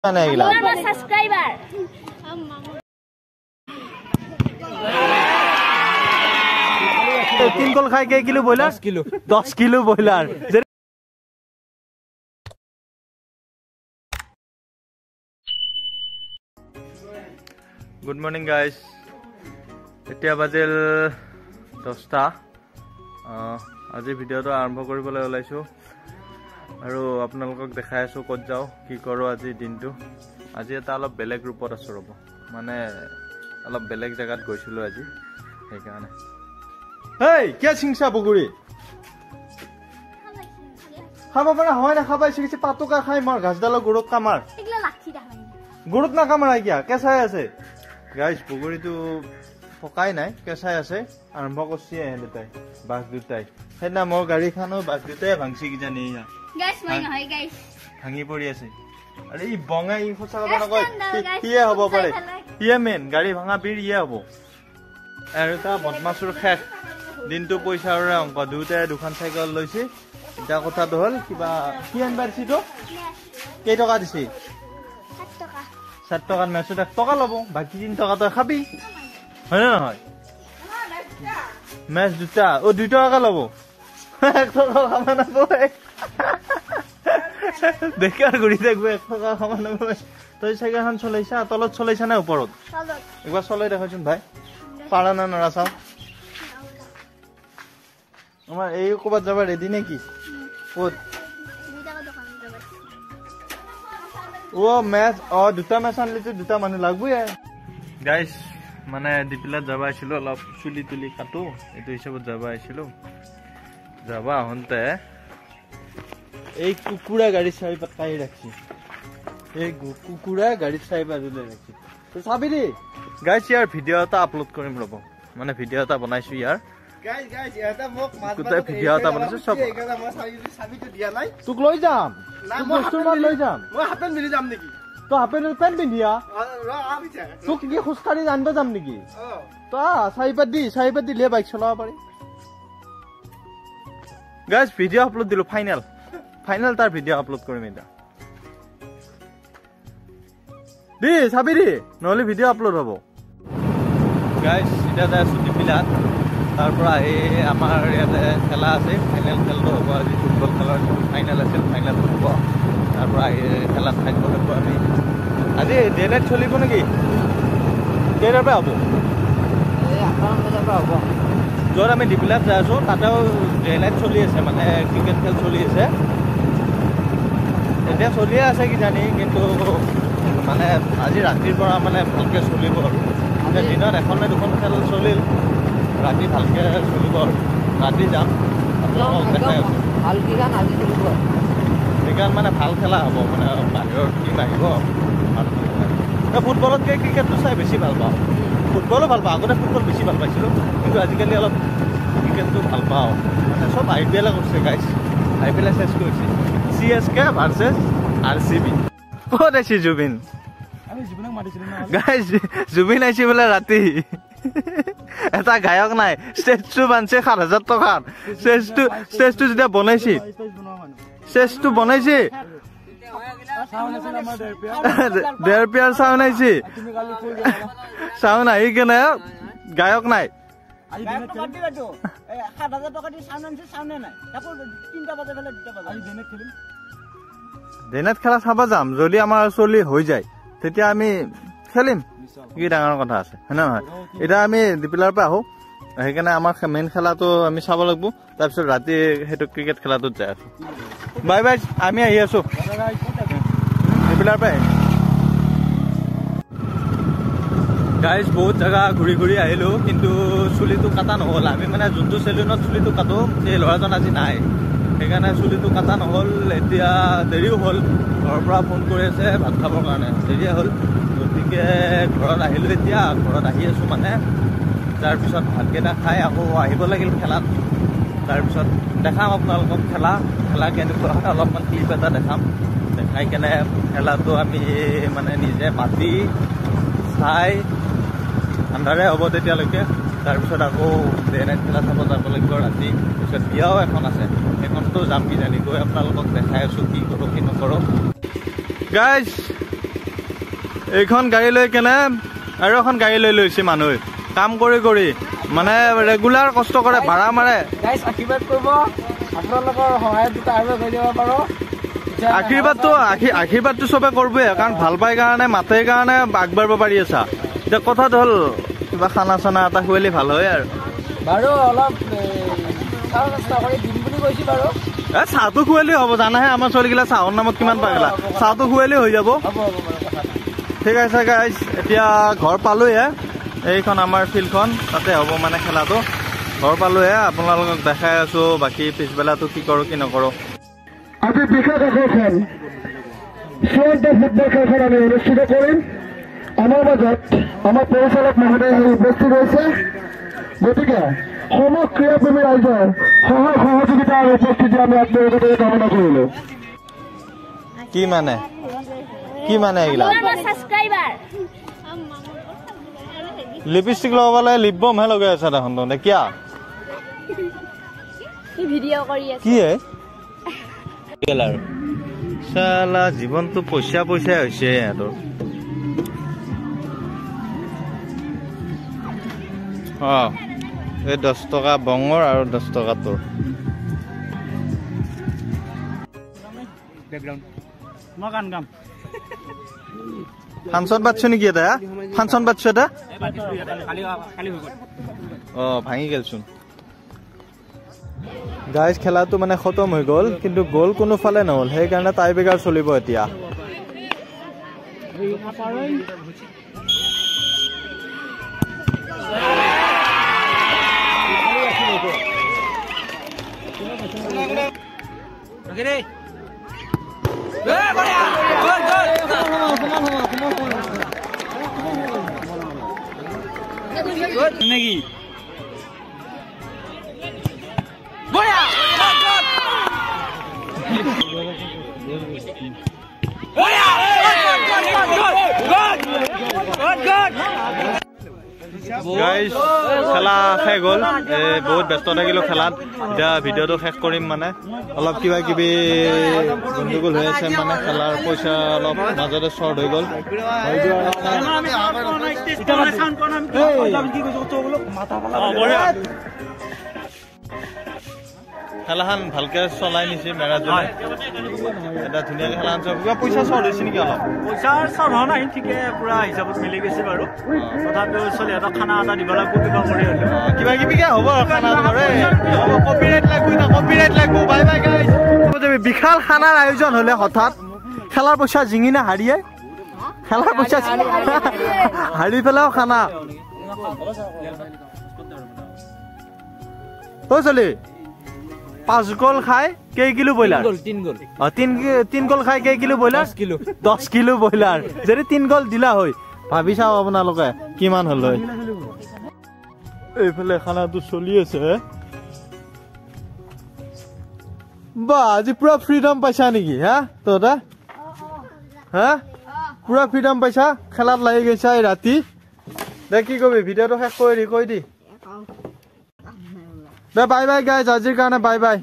subscriber তিন কল খাই কে kilo broiler 10 kilo broiler good morning guys এতিয়া বাজিল 10টা আজি ভিডিঅ'টো আৰম্ভ কৰিবলৈ ওলাইছোঁ আৰু আপোনালোকক দেখাই আছোঁ ক'ত যাওঁ কি কৰোঁ আজি দিনটো আজি এটা অলপ বেলেগ ৰূপত আছোঁ ৰ'ব মানে অলপ বেলেগ জেগাত গৈছিলোঁ আজি সেইকাৰণে হেই কিয় চিংচা বগুৰি খাব পৰা হয় না খাবাই শিকিছে পাতুকা খাই মাৰ গাছডালৰ গুৰত কামাৰ গুৰত না কামাৰ কিয়া কেঁচাই আছে গাইজ বগুৰিটো পকাই নাই কেঁচাই আছে আৰম্ভ কৰিছে দুটাই বাঘ দুটাই সেইদিনা মোৰ গাড়ীখনো বাঘ দুটাই ভাংচি কিজানি ভাঙি পৰি আছে আৰু ই বঙাই সঁচা কথা নকয় ইয়ে হ'ব পাৰে ইয়ে মেইন গাড়ী ভাঙা বীৰ ইয়ে হ'ব আৰু এটা বদমাছৰ শেষ দিনটো পইচাৰে অংক দুটাই দুখন চাইকেল লৈছে এতিয়া কথাটো হ'ল কিবা কি আনবা দিছিতো কেইটকা দিছে 7 টকাৰ মেচত 1 টকা ল'ব বাকী 3 টকা তই খাবি হয় না নহয় মেচ দুটা 2 টকা ল'ব 1 টকা খাব নাপায় বেকাৰ ঘূৰি থাকব 1 টকা খাব নাপায় তই চাইকেলখন চলাইছা তলত চলাইছা নে ওপৰত একবাৰ চলাই দেখাচোন ভাই পাৰা না নৰা চাওঁ আমাৰ এই ক'বাত যাব ৰেডি নেকি ক'ত মেচ দুটা মেচ আনলিতো দুটা মানুহ লাগবই গাইজ মানে ডিপিলাত যাব আহিছিলোঁ অলপ চুলি তুলি কাটো এইটো হিচাপত যাব আহিছিলোঁ যাব আহোঁতে এই কুকুৰা গাড়ী চাবি পাতাই ৰাখছি এই কুকুৰা গাড়ী চাবি পাজুলে ৰাখছি তই চাবি দেই গাইজ ইয়াৰ ভিডিঅ' এটা আপলোড কৰিম ৰ'ব মানে ভিডিঅ' এটা বনাইছোঁ ইয়াৰ তোক লৈ যাম লৈ যাম তই হাফেন পেণ্ট পিন্ধিয়া তোক কি খোজকাঢ়ি জানিব যাম নেকি তই চাৰি পাত দিলে বাইক চলাব পাৰি গাইজ ভিডিঅ' আপলোড দিলো ফাইনেল তাৰ ভিডিঅ' আপলোড কৰিম এতিয়া দি চাবি দি নহ'লে ভিডিঅ' আপলোড হ'ব গাইজ এতিয়া যাই আছোঁ ডিপিলাত তাৰ পৰা আহি আমাৰ ইয়াতে খেলা আছে ফাইনেল খেলটো হ'ব আজি ফুটবল খেলৰ ফাইনেল আছিল ফাইনেল হ'ব তাৰ পৰা আহি খেলাত থাকিব লাগিব আমি আজি ডে নাইট চলিব নেকি কেইটাৰ পৰা হ'ব হ'ব য'ত আমি ডিপিলাত যাই আছোঁ তাতেও ডে নাইট চলি আছে মানে ক্ৰিকেট খেল চলি আছে এতিয়া চলিয়ে আছে কিজানি কিন্তু মানে আজি ৰাতিৰ পৰা মানে ভালকৈ চলিব আৰু দিনত এখন নে দুখন খেল চলিল ৰাতি ভালকৈ চলিব আৰু ৰাতি যাম আপোনালোকক দেখাই আছোঁ সেইকাৰণ মানে ভাল খেলা হ'ব মানে বাহিৰৰ টীম আহিব ফুটবলতকৈ ক্ৰিকেটটো চাই বেছি ভাল পাওঁ ফুটবলো ভাল পাওঁ আগতে ফুটবল বেছি ভাল পাইছিলোঁ কিন্তু আজিকালি অলপ ক্ৰিকেটটো ভাল পাওঁ মানে চব IPL কৰিছে গাইজ IPL চেছ কৰিছে CSK ভাৰ্চেছ RCB ক'ত আছে জুবিন গাইজ জুবিন আহিছে বোলে ৰাতি এটা গায়ক নাই ষ্টেজটো বানছে 7,000 টকাৰ ষ্টেজটো যেতিয়া বনাইছে ষ্টেজটো বনাইছে 1.5 পেয়াৰ চাউন আহিছে চাউন আহি কেনে গায়ক নাই দিনত খেলা চাব যাম যদি আমাৰ চলি হৈ যায় তেতিয়া আমি খেলিম কি ডাঙৰ কথা আছে হয় নহয় এতিয়া আমি ডিপিলাৰ পৰা আহোঁ সেইকাৰণে আমাৰ মেইন খেলাটো আমি চাব লাগিব তাৰপিছত ৰাতি সেইটো ক্ৰিকেট খেলাটোত যাই আছোঁ বাই বাই আমি আহি আছোঁ ডিপিলাৰ পৰা আহিম গাইজ বহুত জেগা ঘূৰি ঘূৰি আহিলোঁ কিন্তু চুলিটো কাটা নহ'ল আমি মানে যোনটো চেলুনত চুলিটো কাটো সেই ল'ৰাজন আজি নাই সেইকাৰণে চুলিটো কাটা নহ'ল এতিয়া দেৰিও হ'ল ঘৰৰ পৰা ফোন কৰি আছে ভাত খাবৰ কাৰণে দেৰিয়ে হ'ল গতিকে ঘৰত আহিলোঁ এতিয়া ঘৰত আহি আছোঁ মানে তাৰপিছত ভাতকেইটা খাই আকৌ আহিব লাগিল খেলাত তাৰপিছত দেখাম আপোনালোকক খেলা কেনেকুৱা হয় অলপমান ক্লিপ এটা দেখাম দেখাই কেনে খেলাটো আমি মানে নিজে মাতি চাই আন্ধাৰে হ'ব তেতিয়ালৈকে তাৰপিছত আকৌ ডে নাইট খেলা চাব যাব লাগিব ৰাতি তাৰপিছত বিয়াও এখন আছে সেইখনতো যাম কিজানি গৈ আপোনালোকক দেখাই আছোঁ কি কৰোঁ কি নকৰোঁ গাইজ এইখন গাড়ী লৈ কেনে আৰু এখন গাড়ী লৈ লৈছে মানুহে কাম কৰি কৰি মানে ৰেগুলাৰ কষ্ট কৰে ভাড়া মাৰে গাইজ আশীৰ্বাদ কৰিব আপোনালোকৰ সহায়ত দুটা আৰু হৈ যাব পাৰো আশীৰ্বাদটো চবে কৰবই কাৰণ ভাল পাই কাৰণে মাতে কাৰণে আগবাঢ়িব পাৰি আছা এতিয়া কথাটো হ'ল কিবা খানা চানা এটা খুৱালে ভাল হয় আৰু বাৰু অলপ চেষ্টা কৰি দিম বুলি কৈছি বাৰু চাহটো খুৱালেই হ'ব জানাহে আমাৰ ছোৱালীগিলা চাহৰ নামত কিমান পাগলা চাহটো খুৱালেই হৈ যাব ঠিক আছে গাইজ এতিয়া ঘৰ পালোঁহে এইখন আমাৰ ফিল্ডখন তাতে হ'ব মানে খেলাটো ঘৰ পালোঁহে আপোনালোকক দেখাই আছোঁ বাকী পিছবেলাটো কি কৰোঁ কি নকৰোঁ আজি বিশেষ আকৰ্ষণ চূড়ান্ত ফুটবল খেলখন আমি অনুষ্ঠিত কৰিম আমাৰ মাজত আমাৰ পৰিচালক মহোদয় উপস্থিত হৈছে গতিকে সমগ্ৰ ক্ৰীড়াপ্ৰেমী ৰাইজৰ সহায় সহযোগিতা আৰু উপস্থিতি আমি আপোনালোকৰ কামনা কৰিলোঁ কি মানে এইগিলা লিপষ্টিক লগাবলৈ লিপ বামহে লগাই আছে দেখোন তহঁতে কিয়া কি আৰু চালা জীৱনটো পইচাই হৈছে সিহঁতৰ এই 10 টকা বঙৰ আৰু 10 টকা তোৰ ফাংচন পাতছ নেকি এটা ফাংচন পাতছ এটা ভাঙি গেলচোন গাইজ খেলাটো মানে খতম হৈ গ'ল কিন্তু গ'ল কোনোফালে নহ'ল সেইকাৰণে টাই ব্ৰেকাৰ চলিব এতিয়া নেকি গাইজ খেলা শেষ গ'ল বহুত ব্যস্ত থাকিলোঁ খেলাত এতিয়া ভিডিঅ'টো শেষ কৰিম মানে অলপ কিবা কিবি গণ্ডগোল হৈ আছে মানে খেলাৰ পইচা অলপ মাজতে শ্বৰ্ট হৈ গ'ল খেলাখন ভালকে চলাই নিছে মেৰাজনে এটা ধুনীয়াকে খেলা কিবা পইচা শ্বৰ্ট হৈছে নেকি অলপ পইচাৰ শ্বৰ্ট হোৱা নাই ঠিকে পুৰা হিচাপত মিলি গৈছে বাৰু তথাপিও ছোৱালীহঁতক খানা এটা দিব লাগিব কিবা কৰি হ'লেও কিবা কিবিকে হ'ব খানা কপিৰাইট লাগব বাই বাই গাইজ বিশাল খানাৰ আয়োজন হ'লে হঠাৎ খেলাৰ পইচা জিঙি না হাৰিয়ে খেলাৰ পইচা হাৰি পেলাও খানা চলি 5 গ'ল খাই কেই কিলো ব্ৰইলাৰ 3 গ'ল খাই কেই কিলো ব্ৰইলাৰ 10 কিলো ব্ৰইলাৰ যদি 3 গ'ল দিলা হয় ভাবি চাও আপোনালোকে কিমান হ'ল হয় এইফালে খানাটো চলি আছে বা আজি পুৰা ফ্ৰীডম পাইছা নেকি হা তহঁতে হা পুৰা ফ্ৰীডম পাইছা খেলাত লাগি গৈছা এই ৰাতি দে কি কবি ভিডিঅ'টো শেষ কৰি দি কৈ দি বাই বাই গাইজ আজিৰ কাৰণে বাই বাই